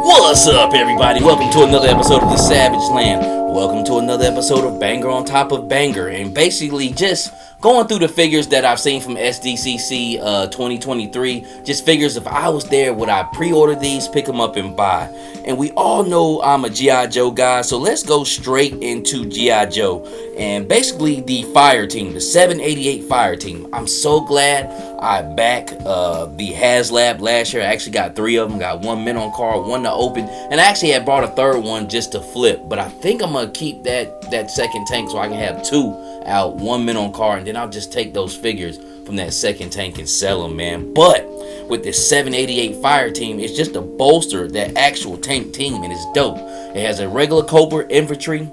What's up, everybody? Welcome to another episode of The Savage Land. Welcome to another episode of Banger on Top of Banger. And basically just going through the figures that I've seen from Sdcc 2023. Just figures, if I was there, would I pre-order these, pick them up, and buy? And we all know I'm a G.I. Joe guy, so let's go straight into G.I. Joe. And basically the fire team, the 788 fire team. I'm so glad I backed the HasLab last year. I actually got 3 of them. Got one mint on card, one to open, and I actually had brought a third one just to flip. But I think I'm gonna keep that second tank so I can have 2 out, one mint on card, and then I'll just take those figures from that second tank and sell them, man. But with this 788 fire team, it's just to bolster that actual tank team, and it's dope. It has a regular Cobra infantry,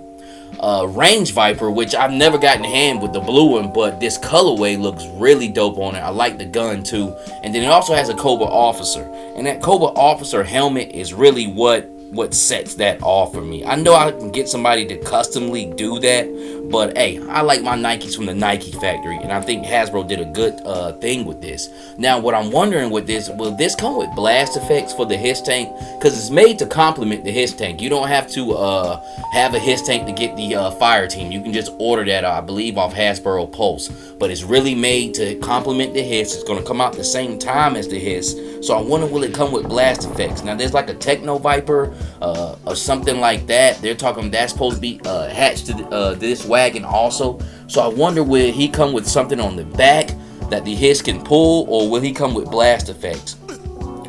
range Viper, which I've never gotten in hand with the blue one, but this colorway looks really dope on it. I like the gun too. And then it also has a Cobra officer, and that Cobra officer helmet is really what sets that off for me. I know I can get somebody to customly do that, but hey, I like my Nikes from the Nike factory, and I think Hasbro did a good thing with this. Now, what I'm wondering with this, will this come with blast effects for the HISS tank? Because it's made to complement the HISS tank. You don't have to have a HISS tank to get the fire team. You can just order that, I believe, off Hasbro Pulse. But it's really made to complement the HISS. It's going to come out the same time as the HISS. So I wonder, will it come with blast effects? Now, there's like a Techno Viper or something like that. They're talking that's supposed to be hatched to this wagon also. So I wonder, will he come with something on the back that the HISS can pull, or will he come with blast effects?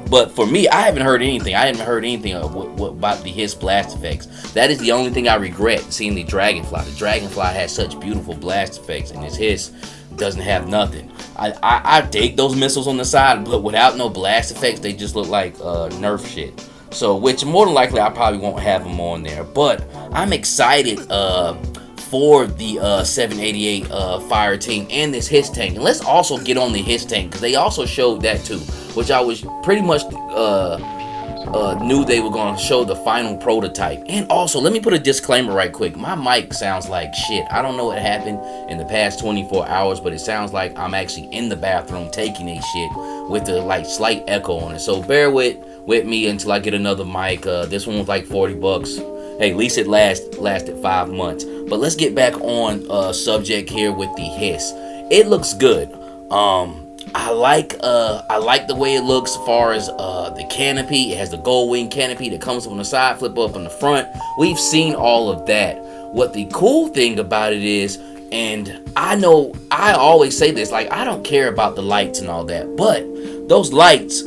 But for me, I haven't heard anything. I haven't heard anything about the HISS blast effects. That is the only thing I regret, seeing the Dragonfly. The Dragonfly has such beautiful blast effects, and his HISS doesn't have nothing. I dig those missiles on the side, but without no blast effects, they just look like Nerf shit. So, which more than likely, I probably won't have them on there. But I'm excited for the 788 fire team and this HISS tank. And let's also get on the HISS tank, because they also showed that too, which I was pretty much knew they were going to show the final prototype. And also, let me put a disclaimer right quick. My mic sounds like shit. I don't know what happened in the past 24 hours, but it sounds like I'm actually in the bathroom taking a shit with a like slight echo on it. So bear with me until I get another mic. This one was like $40. Hey, at least it lasted 5 months. But let's get back on subject here with the HISS. It looks good. I like the way it looks as far as the canopy. It has the gold wing canopy that comes from the side, flip up on the front. We've seen all of that. What the cool thing about it is, and I know I always say this, like, I don't care about the lights and all that, but those lights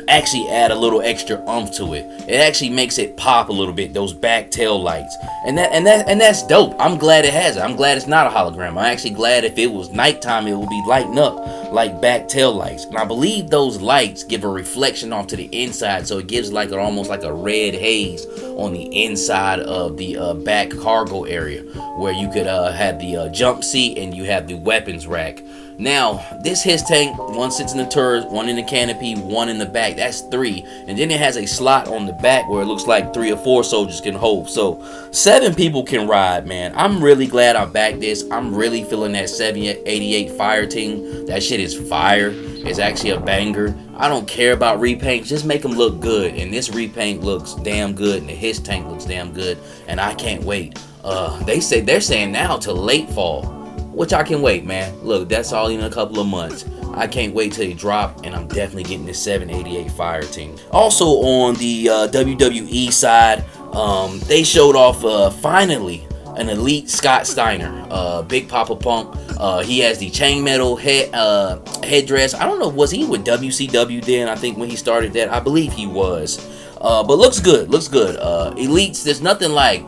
actually add a little extra oomph to it. It actually makes it pop a little bit, those back tail lights, and that's dope. I'm glad it has it. I'm glad it's not a hologram. I'm actually glad if it was nighttime, it would be lighting up like back tail lights. And I believe those lights give a reflection off to the inside, so it gives like almost like a red haze on the inside of the back cargo area, where you could have the jump seat and you have the weapons rack. Now, this HISS tank, one sits in the turret, one in the canopy, one in the back. That's 3. And then it has a slot on the back where it looks like 3 or 4 soldiers can hold. So 7 people can ride, man. I'm really glad I backed this. I'm really feeling that 788 fire team. That shit is fire. It's actually a banger. I don't care about repaint. Just make them look good. And this repaint looks damn good, and the HISS tank looks damn good. And I can't wait. They're saying now to late fall, which I can wait, man. Look, that's all in a couple of months. I can't wait till they drop, and I'm definitely getting this 788 fire team. Also on the WWE side, they showed off finally an elite Scott Steiner, Big Papa Punk. He has the chainmetal headdress. I don't know, was he with WCW then? I think when he started that, I believe he was. But looks good, Elites, there's nothing like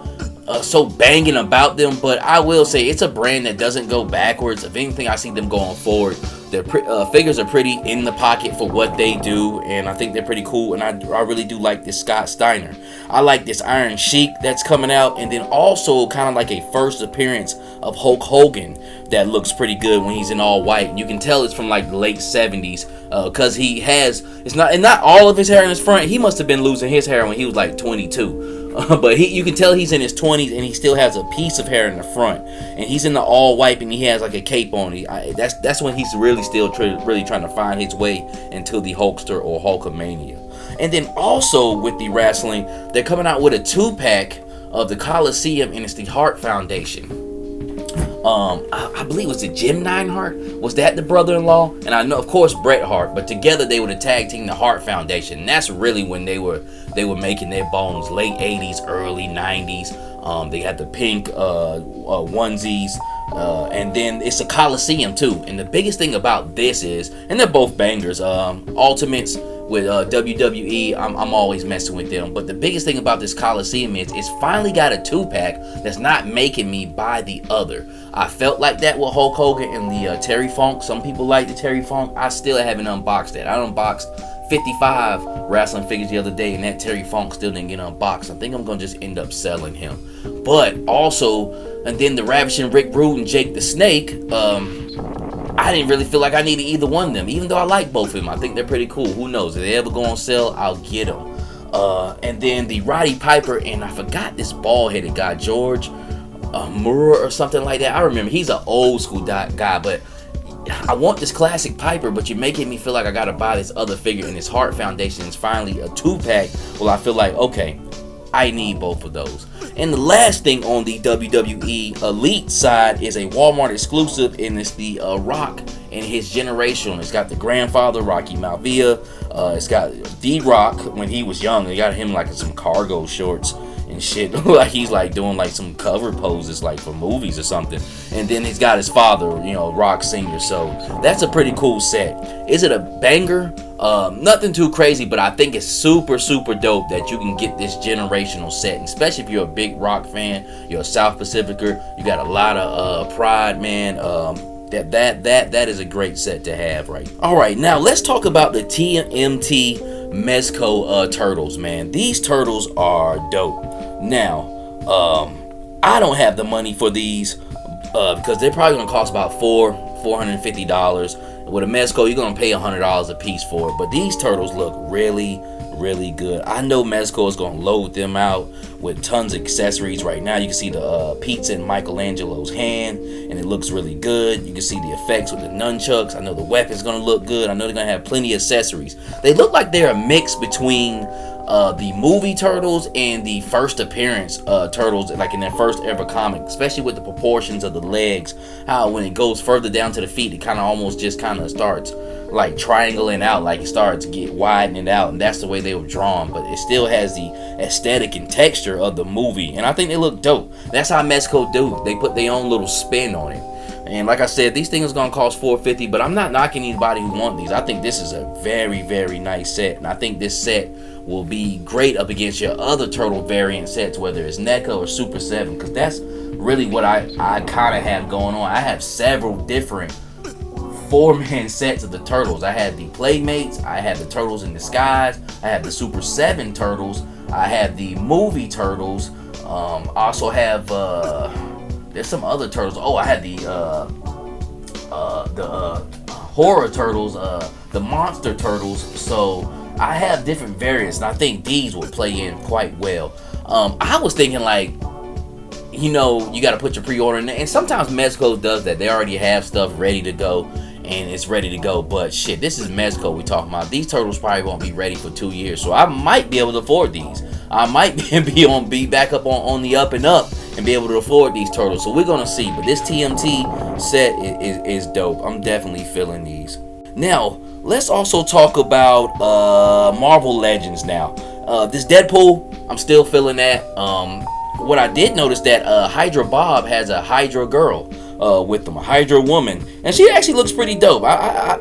so banging about them, but I will say it's a brand that doesn't go backwards. If anything, I see them going forward. Their figures are pretty in the pocket for what they do, and I think they're pretty cool, and I really do like this Scott Steiner. I like this Iron Sheik that's coming out, and then also kind of like a first appearance of Hulk Hogan that looks pretty good when he's in all white. And you can tell it's from like the late 70s because he has, it's not all of his hair in his front. He must have been losing his hair when he was like 22. But you can tell he's in his 20s, and he still has a piece of hair in the front, and he's in the all white, and he has like a cape on. That's when he's really still really trying to find his way into the Hulkster or Hulkamania. And then also with the wrestling, they're coming out with a 2-pack of the Coliseum, and it's the Hart Foundation. I believe it was the Jim Neidhart. Was that the brother-in-law? And I know, of course, Bret Hart. But together they were the tag team, the Hart Foundation. And that's really when they were making their bones. Late 80s, early 90s. They had the pink onesies. And then it's a Coliseum too. And the biggest thing about this is, and they're both bangers. Ultimates with WWE, I'm always messing with them. But the biggest thing about this Coliseum is it's finally got a 2-pack that's not making me buy the other. I felt like that with Hulk Hogan and the Terry Funk. Some people like the Terry Funk. I still haven't unboxed that. I unboxed 55 wrestling figures the other day, and that Terry Funk still didn't get unboxed. I think I'm gonna just end up selling him. But also, and then the Ravishing Rick Rude and Jake the Snake, I didn't really feel like I needed either one of them, even though I like both of them. I think they're pretty cool. Who knows? If they ever go on sale, I'll get them. And then the Roddy Piper, and I forgot this bald-headed guy, George Moore or something like that. I remember he's an old school guy, but I want this classic Piper, but you're making me feel like I gotta buy this other figure, and this Hart Foundation is finally a 2-pack. Well, I feel like, okay, I need both of those. And the last thing on the WWE Elite side is a Walmart exclusive, and it's the Rock and his generation. It's got the grandfather, Rocky Maivia. It's got The Rock when he was young. They got him like in some cargo shorts and shit. Like he's like doing like some cover poses like for movies or something. And then he's got his father, Rock Sr. So that's a pretty cool set. Is it a banger? Nothing too crazy, but I think it's super, super dope that you can get this generational set, and especially if you're a big Rock fan, you're a South Pacificer, you got a lot of pride, man. That is a great set to have, right? All right, now let's talk about the TMT Mezco turtles, man. These turtles are dope. Now, I don't have the money for these because they're probably gonna cost about $450. With a Mezco, you're gonna pay $100 a piece for it. But these turtles look really, really good. I know Mezco is gonna load them out with tons of accessories. Right now, you can see the pizza in Michelangelo's hand, and it looks really good. You can see the effects with the nunchucks. I know the weapon's gonna look good. I know they're gonna have plenty of accessories. They look like they're a mix between the movie Turtles and the first appearance Turtles, like in their first ever comic, especially with the proportions of the legs. How when it goes further down to the feet, it kind of almost just kind of starts like triangling out, like it starts to get widening out, and that's the way they were drawn. But it still has the aesthetic and texture of the movie, and I think they look dope. That's how Mezco do. They put their own little spin on it. And like I said, these things are gonna cost $450, but I'm not knocking anybody who want these. I think this is a very, very nice set, and I think this set will be great up against your other turtle variant sets, whether it's NECA or Super 7, because that's really what I kind of have going on. I have several different 4-man sets of the turtles. I had the Playmates, I had the Turtles in Disguise, I have the Super 7 turtles, I have the movie turtles. I also have there's some other turtles. Oh, I had the horror turtles, the monster turtles. So I have different variants, and I think these will play in quite well. I was thinking like, you got to put your pre-order in there, and sometimes Mezco does that. They already have stuff ready to go, and it's ready to go. But shit, this is Mezco we talking about. These turtles probably won't be ready for 2 years, so I might be able to afford these. I might be back up on the up and up and be able to afford these turtles. So we're gonna see. But this TMT set is dope. I'm definitely feeling these. Now let's also talk about Marvel Legends. Now this Deadpool, I'm still feeling that. What I did notice that Hydra Bob has a Hydra girl with them, a Hydra woman, and she actually looks pretty dope.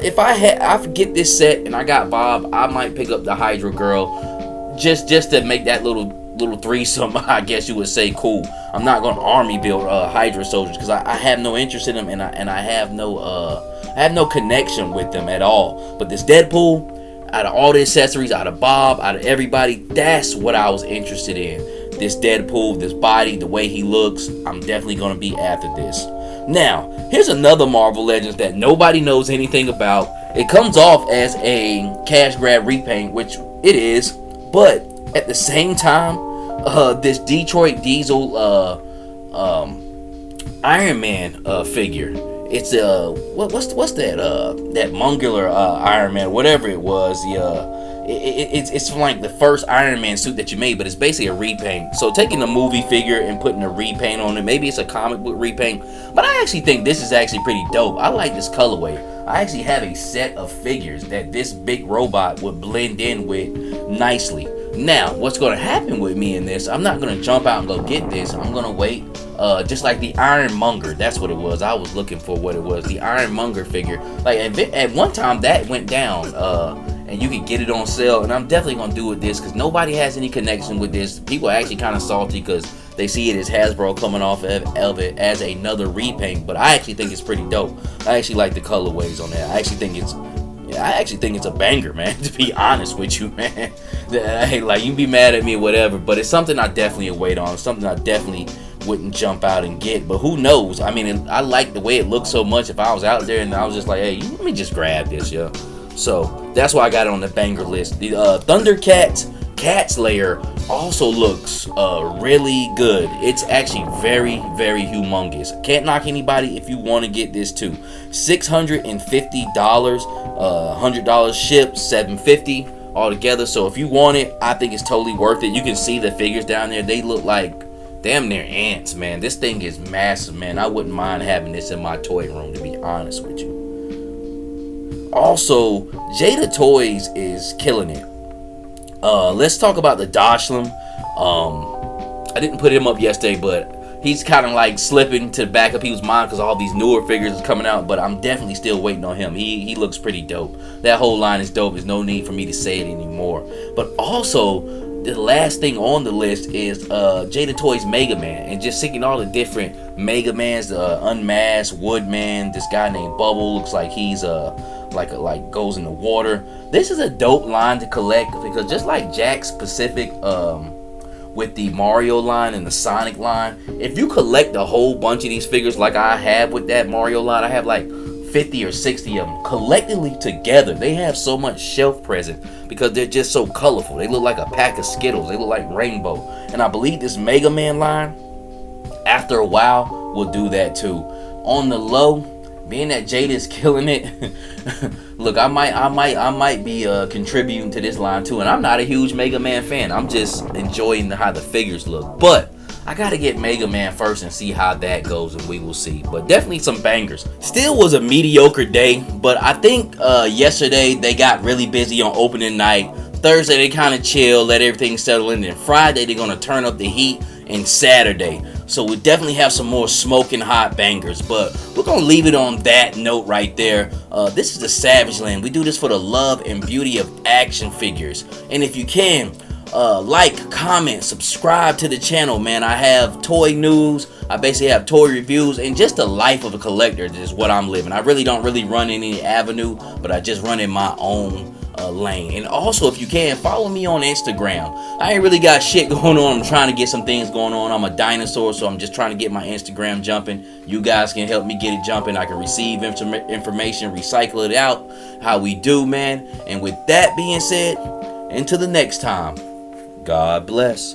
If I get this set and I got Bob, I might pick up the Hydra girl just to make that little threesome, I guess you would say, cool. I'm not gonna army build Hydra soldiers because I have no interest in them, and I have no connection with them at all. But this Deadpool, out of all the accessories, out of Bob, out of everybody, that's what I was interested in. This Deadpool, this body, the way he looks, I'm definitely gonna be after this. Now, here's another Marvel Legends that nobody knows anything about. It comes off as a cash grab repaint, which it is, but at the same time, this Detroit Diesel Iron Man figure. It's what's that that Mungular Iron Man, whatever it was. it's from like the first Iron Man suit that you made, but it's basically a repaint. So taking a movie figure and putting a repaint on it, maybe it's a comic book repaint, but I actually think this is actually pretty dope. I like this colorway. I actually have a set of figures that this big robot would blend in with nicely. Now, what's going to happen with me in this, I'm not going to jump out and go get this. I'm going to wait. Just like the Ironmonger, that's what it was. I was looking for what it was. The Ironmonger figure. Like at one time that went down, and you could get it on sale. And I'm definitely gonna do with this because nobody has any connection with this. People are actually kind of salty because they see it as Hasbro coming off of it as another repaint. But I actually think it's pretty dope. I actually like the colorways on that. I actually think it's a banger, man. To be honest with you, man. Hey, like, you can be mad at me or whatever, but it's something I definitely wait on. Something I definitely wouldn't jump out and get. But who knows? I mean, I like the way it looks so much. If I was out there and I was just like, hey, let me just grab this, yeah. So that's why I got it on the banger list. The Thundercats Cat Slayer also looks really good. It's actually very, very humongous. Can't knock anybody if you want to get this too. $650, $100 shipped, $750 altogether. So if you want it, I think it's totally worth it. You can see the figures down there. They look like damn near ants, man. This thing is massive, man. I wouldn't mind having this in my toy room, to be honest with you. Also, Jada Toys is killing it. Let's talk about the Dashlam. I didn't put him up yesterday, but he's kind of like slipping to the back of people's mind because all these newer figures is coming out. But I'm definitely still waiting on him. He looks pretty dope. That whole line is dope. There's no need for me to say it anymore. But also, the last thing on the list is Jada Toys Mega Man, and just seeing all the different Mega Mans, the Unmasked, Woodman, this guy named Bubble, looks like he's like goes in the water. This is a dope line to collect because just like Jakks Pacific with the Mario line and the Sonic line, if you collect a whole bunch of these figures like I have with that Mario line, I have like 50 or 60 of them collectively together. They have so much shelf presence because they're just so colorful. They look like a pack of Skittles. They look like rainbow. And I believe this Mega Man line, after a while, will do that too. On the low, being that Jada is killing it, look, I might be contributing to this line too. And I'm not a huge Mega Man fan. I'm just enjoying how the figures look. But I gotta get Mega Man first and see how that goes, and we will see. But definitely some bangers. Still was a mediocre day, but I think yesterday they got really busy on opening night. Thursday they kind of chill, let everything settle in. And Friday they're gonna turn up the heat, and Saturday. So we definitely have some more smoking hot bangers. But we're gonna leave it on that note right there. This is the Savage Land. We do this for the love and beauty of action figures. And if you can, like, comment, subscribe to the channel, man. I have toy news, I basically have toy reviews, and just the life of a collector is what I'm living. I really don't run any avenue, but I just run in my own lane. And also, if you can, follow me on Instagram. I ain't really got shit going on. I'm trying to get some things going on. I'm a dinosaur, so I'm just trying to get my Instagram jumping. You guys can help me get it jumping. I can receive information, recycle it out, how we do, man. And with that being said, until the next time, God bless.